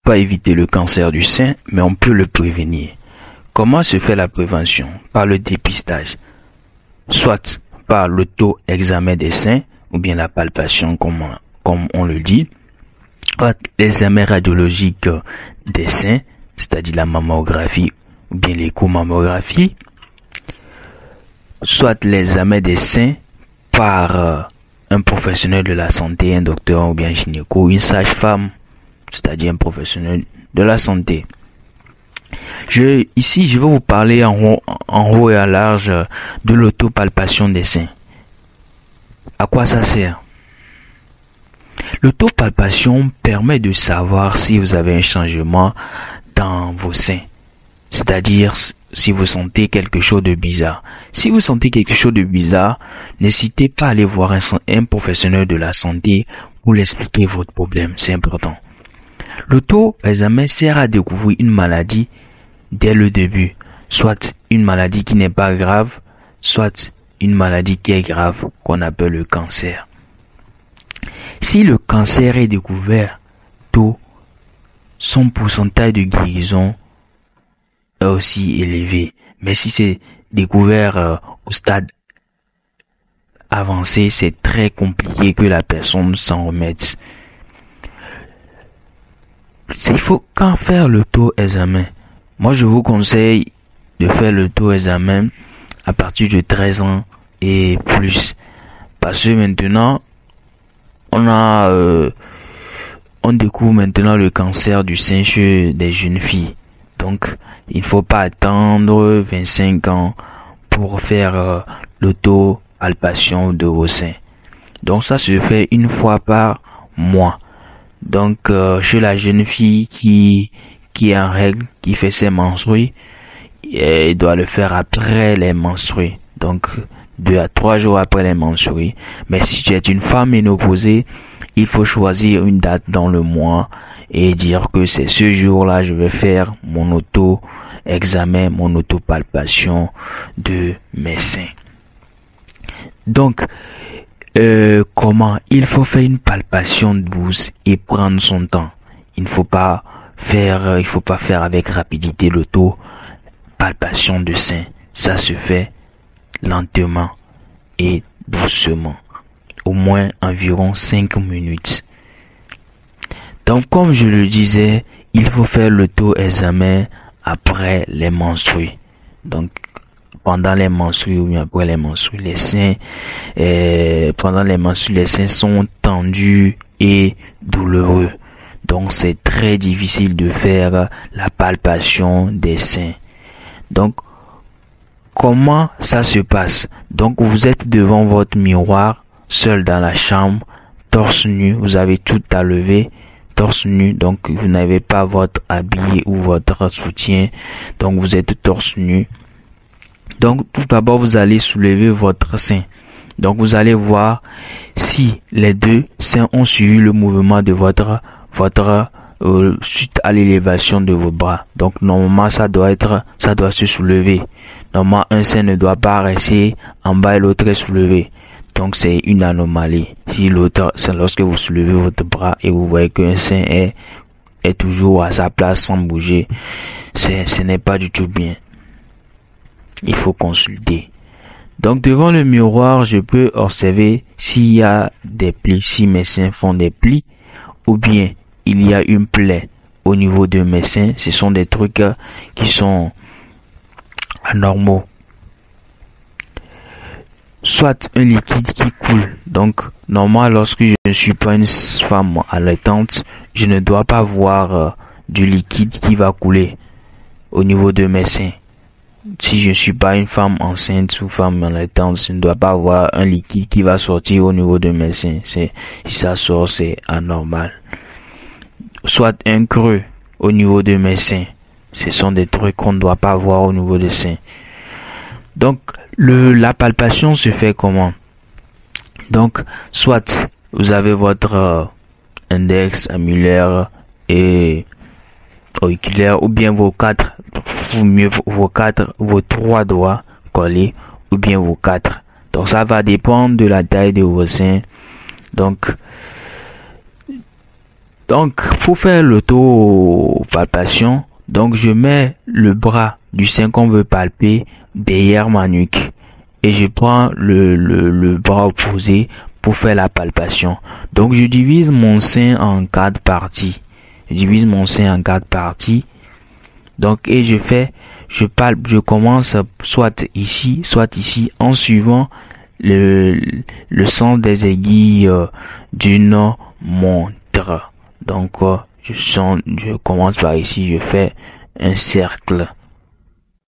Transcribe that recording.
pas éviter le cancer du sein, mais on peut le prévenir. Comment se fait la prévention? Par le dépistage, soit par l'auto-examen des seins, ou bien la palpation, comme on le dit, soit l'examen radiologique des seins, c'est-à-dire la mammographie, ou bien l'échomammographie, soit l'examen des seins par un professionnel de la santé, un docteur ou bien un gynéco, une sage-femme, c'est-à-dire un professionnel de la santé. Ici, je vais vous parler en haut et en large de l'autopalpation des seins. À quoi ça sert? L'autopalpation permet de savoir si vous avez un changement dans vos seins. C'est-à-dire si vous sentez quelque chose de bizarre. Si vous sentez quelque chose de bizarre, n'hésitez pas à aller voir un professionnel de la santé pour lui expliquer votre problème. C'est important. L'auto-examen sert à découvrir une maladie dès le début, soit une maladie qui n'est pas grave, soit une maladie qui est grave, qu'on appelle le cancer. Si le cancer est découvert tôt, son pourcentage de guérison est aussi élevé. Mais si c'est découvert au stade avancé, c'est très compliqué que la personne s'en remette. Il faut quand faire l'auto-examen. Moi, je vous conseille de faire l'auto-examen à partir de 13 ans et plus. Parce que maintenant, on découvre maintenant le cancer du sein chez des jeunes filles. Donc, il ne faut pas attendre 25 ans pour faire l'auto-palpation de vos seins. Donc, ça se fait une fois par mois. Donc, chez la jeune fille qui est en règle, qui fait ses menstrues, elle doit le faire après les menstrues. Donc, 2 à 3 jours après les menstrues. Mais si tu es une femme ménopausée, il faut choisir une date dans le mois et dire que c'est ce jour-là, je vais faire mon auto-examen, mon auto-palpation de mes seins. Donc, comment? Il faut faire une palpation douce et prendre son temps. Il ne faut pas faire avec rapidité l'auto-palpation de sein. Ça se fait lentement et doucement. Au moins environ 5 minutes. Donc, comme je le disais, il faut faire l'auto-examen après les menstrues. Donc, pendant les menstrues ou bien après les menstrues, les seins, pendant les menstrues, les seins sont tendus et douloureux. Donc, c'est très difficile de faire la palpation des seins. Donc, comment ça se passe? Donc, vous êtes devant votre miroir, seul dans la chambre, torse nu, vous avez tout à lever, torse nu, donc vous n'avez pas votre habit ou votre soutien, donc vous êtes torse nu. Donc, tout d'abord, vous allez soulever votre sein. Donc, vous allez voir si les deux seins ont suivi le mouvement de votre suite à l'élévation de vos bras. Donc, normalement, ça doit se soulever. Normalement, un sein ne doit pas rester en bas et l'autre est soulevé. Donc, c'est une anomalie. Si l'autre, c'est lorsque vous soulevez votre bras et vous voyez qu'un sein est toujours à sa place sans bouger, ce n'est pas du tout bien. Il faut consulter. Donc, devant le miroir, je peux observer s'il y a des plis, si mes seins font des plis, ou bien il y a une plaie au niveau de mes seins. Ce sont des trucs qui sont anormaux. Soit un liquide qui coule. Donc, normalement, lorsque je ne suis pas une femme allaitante, je ne dois pas voir du liquide qui va couler au niveau de mes seins. Si je ne suis pas une femme enceinte ou femme allaitante, je ne dois pas avoir un liquide qui va sortir au niveau de mes seins. Si ça sort, c'est anormal. Soit un creux au niveau de mes seins. Ce sont des trucs qu'on ne doit pas voir au niveau des seins. Donc, la palpation se fait comment? Donc, soit vous avez votre index, annulaire et auriculaire, ou bien vos 3 doigts collés, ou bien vos 4. Donc, ça va dépendre de la taille de vos seins. Donc, Donc, pour faire l'auto-palpation, donc je mets le bras du sein qu'on veut palper derrière ma nuque et je prends le bras opposé pour faire la palpation. Donc, je divise mon sein en 4 parties. Donc, et je palpe, je commence soit ici, en suivant le sens des aiguilles d'une montre. Donc, je commence par ici, je fais un cercle.